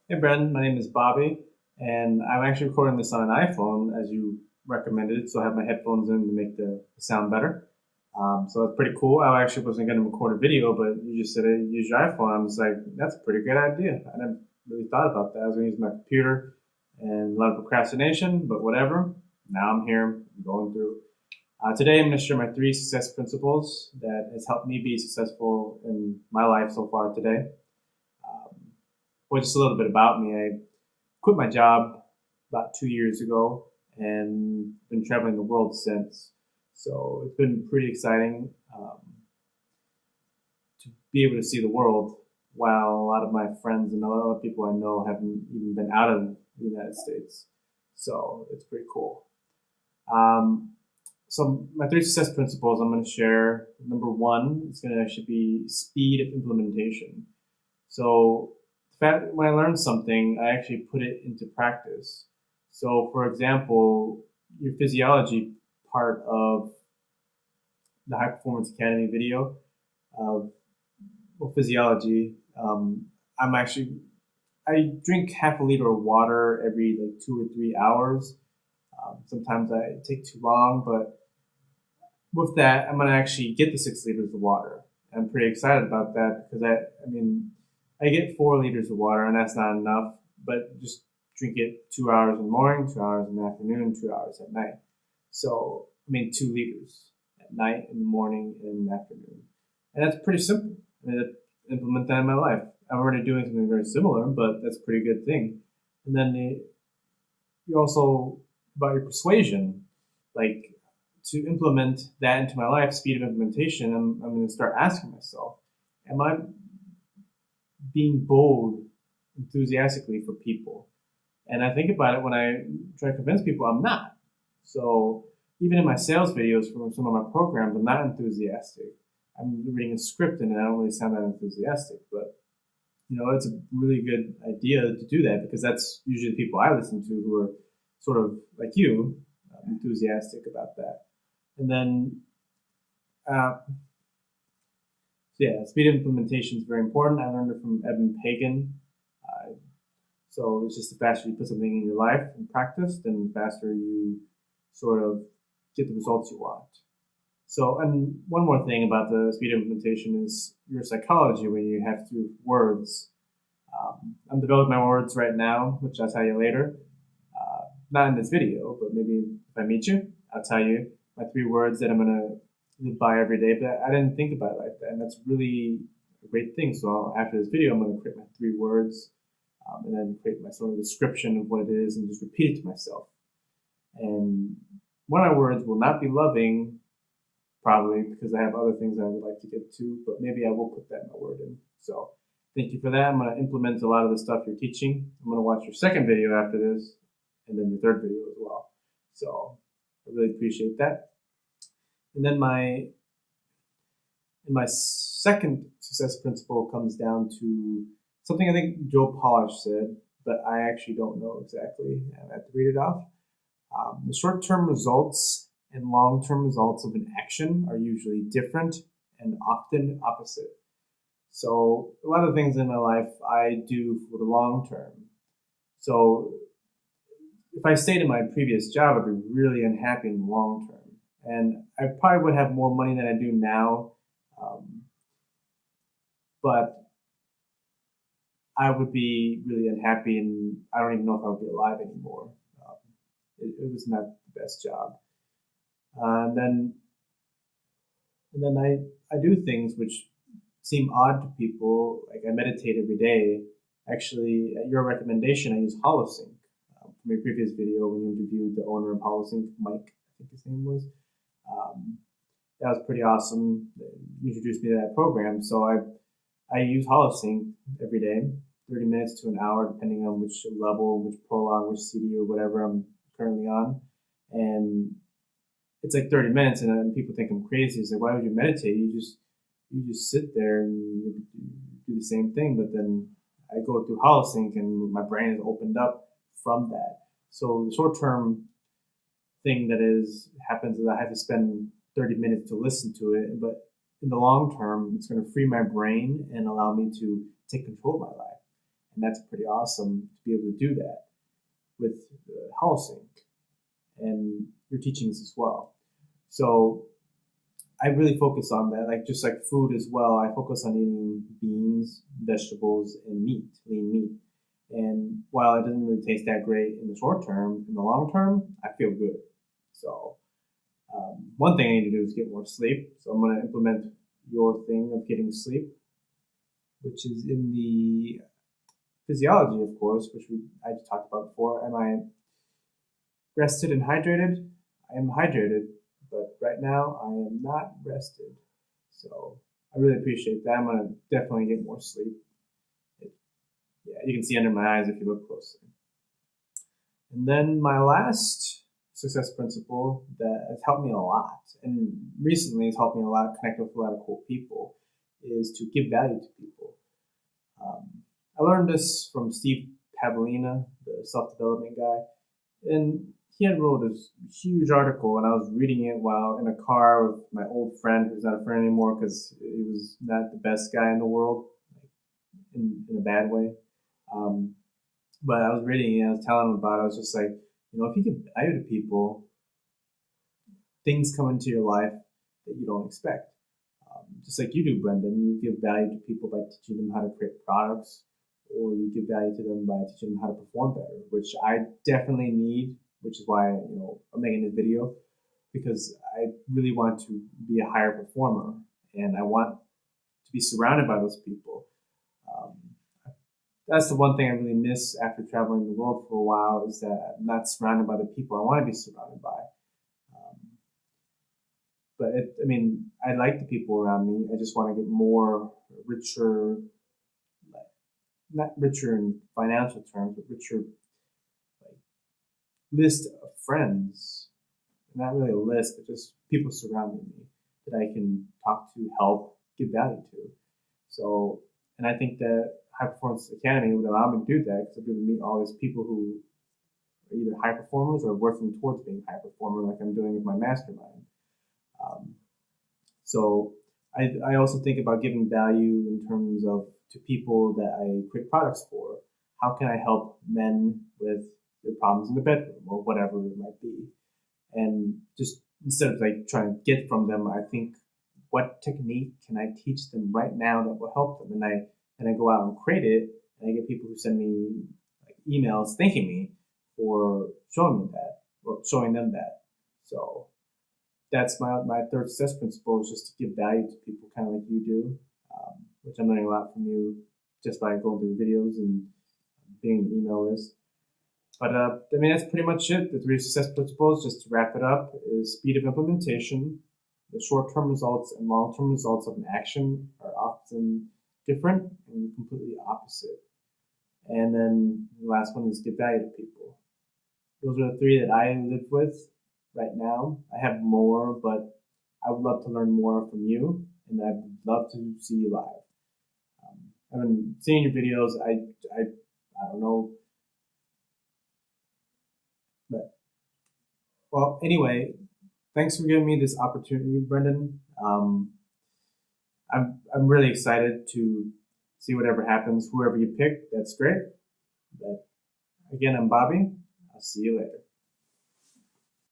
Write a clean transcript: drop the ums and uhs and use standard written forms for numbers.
Hey Brendon, my name is Bobby, and I'm actually recording this on an iPhone as you recommended, so I have my headphones in to make the sound better. So that's pretty cool. I actually wasn't going to record a video, but you just said use your iPhone. I'm just like, that's a pretty good idea. I never really thought about that. I was going to use my computer and a lot of procrastination, but whatever. Now I'm here, going through. Today I'm going to share my 3 success principles that has helped me be successful in my life so far today. Well, just a little bit about me. I quit my job about 2 years ago and been traveling the world since. So it's been pretty exciting to be able to see the world while a lot of my friends and a lot of people I know haven't even been out of the United States. So it's pretty cool. Um, so my 3 success principles I'm going to share. Number one is going to actually be speed of implementation. So when I learn something, I actually put it into practice. So, for example, your physiology part of the High Performance Academy video of physiology, I'm actually I drink half a liter of water every like 2 or 3 hours. Sometimes I take too long, but with that, I'm gonna actually get the 6 liters of water. I'm pretty excited about that because I mean, I get 4 liters of water, and that's not enough. But just drink it 2 hours in the morning, 2 hours in the afternoon, 2 hours at night. So I mean, 2 liters at night, in the morning, and in the afternoon, and that's pretty simple. I mean, implement that in my life. I'm already doing something very similar, but that's a pretty good thing. And then you also about your persuasion, like to implement that into my life, speed of implementation, I'm going to start asking myself, am I being bold enthusiastically for people? And I think about it when I try to convince people I'm not. So even in my sales videos for some of my programs, I'm not enthusiastic. I'm reading a script and I don't really sound that enthusiastic, but it's a really good idea to do that because that's usually the people I listen to who are sort of like you, enthusiastic about that. And then, yeah, speed of implementation is very important. I learned it from Eben Pagan. So it's just the faster you put something in your life and practice, then the faster you sort of get the results you want. So, and one more thing about the speed of implementation is your psychology when you have to words. I'm developing my words right now, which I'll tell you later. Not in this video, but maybe if I meet you, I'll tell you my 3 words that I'm gonna live by every day. But I didn't think about it like that, and that's really a great thing. So after this video, I'm gonna create my 3 words, and then create my sort of description of what it is, and just repeat it to myself. And one of my words will not be loving, probably because I have other things I would like to get to, but maybe I will put that in my word in. So thank you for that. I'm going to implement a lot of the stuff you're teaching. I'm going to watch your second video after this, and then your third video as well. So I really appreciate that. And then my second success principle comes down to something I think Joe Polish said, but I actually don't know exactly. I have to read it off. The short-term results and long-term results of an action are usually different and often opposite. So a lot of things in my life I do for the long term. So if I stayed in my previous job, I'd be really unhappy in the long term. And I probably would have more money than I do now, but I would be really unhappy, and I don't even know if I would be alive anymore. It was not the best job. Uh, and then and then I do things which seem odd to people. Like I meditate every day. Actually, at your recommendation, I use HoloSync. From your previous video when you interviewed the owner of HoloSync, Mike, I think his name was. Um, that was pretty awesome. You introduced me to that program. So I use HoloSync every day, 30 minutes to an hour, depending on which level, which prologue, which CD, or whatever I'm currently on. And it's like 30 minutes, and then people think I'm crazy. It's like, why would you meditate? You just sit there and you do the same thing. But then I go through HoloSync, and my brain is opened up from that. So the short term thing that happens is I have to spend 30 minutes to listen to it, but in the long term, it's going to free my brain and allow me to take control of my life. And that's pretty awesome to be able to do that with HoloSync and your teachings as well. So I really focus on that, like just like food as well. I focus on eating beans, vegetables, and meat, lean meat. And while it doesn't really taste that great in the short term, in the long term, I feel good. So one thing I need to do is get more sleep. So I'm going to implement your thing of getting sleep, which is in the physiology, of course, which I just talked about before. Am I rested and hydrated? I am hydrated, but right now I am not rested. So I really appreciate that. I'm going to definitely get more sleep. Yeah, you can see under my eyes if you look closely. And then my last success principle that has helped me a lot, and recently has helped me a lot connect with a lot of cool people, is to give value to people. I learned this from Steve Pavlina, the self-development guy, and he had wrote this huge article, and I was reading it while in a car with my old friend, who's not a friend anymore because he was not the best guy in the world, in a bad way. But I was reading it, and I was telling him about it. I was just like, if you give value to people, things come into your life that you don't expect. Just like you do, Brendon, you give value to people by teaching them how to create products, or you give value to them by teaching them how to perform better, which I definitely need, which is why I'm making this video, because I really want to be a higher performer, and I want to be surrounded by those people. That's the one thing I really miss after traveling the world for a while, is that I'm not surrounded by the people I want to be surrounded by. But I like the people around me. I just want to get more richer, not richer in financial terms, but richer list of friends. Not really a list, but just people surrounding me that I can talk to, help, give value to. So, and I think that High Performance Academy would allow me to do that, because I'll be able to meet all these people who are either high performers or working towards being high performer, like I'm doing with my mastermind. So I also think about giving value in terms of to people that I create products for. How can I help men with their problems in the bedroom or whatever it might be? And just instead of like trying to get from them, I think, what technique can I teach them right now that will help them? And I go out and create it, and I get people who send me like emails thanking me for showing me that, or showing them that. So that's my third success principle, is just to give value to people, kind of like you do, which I'm learning a lot from you just by going through videos and being an email list. But that's pretty much it. The 3 success principles, just to wrap it up, is speed of implementation. The short-term results and long-term results of an action are often different and completely opposite. And then the last one is give value to people. Those are the 3 that I live with right now. I have more, but I would love to learn more from you, and I'd love to see you live. I've been seeing your videos. I don't know. But, well, anyway, thanks for giving me this opportunity, Brendon. I'm really excited to see whatever happens. Whoever you pick, that's great. But again, I'm Bobby. I'll see you later.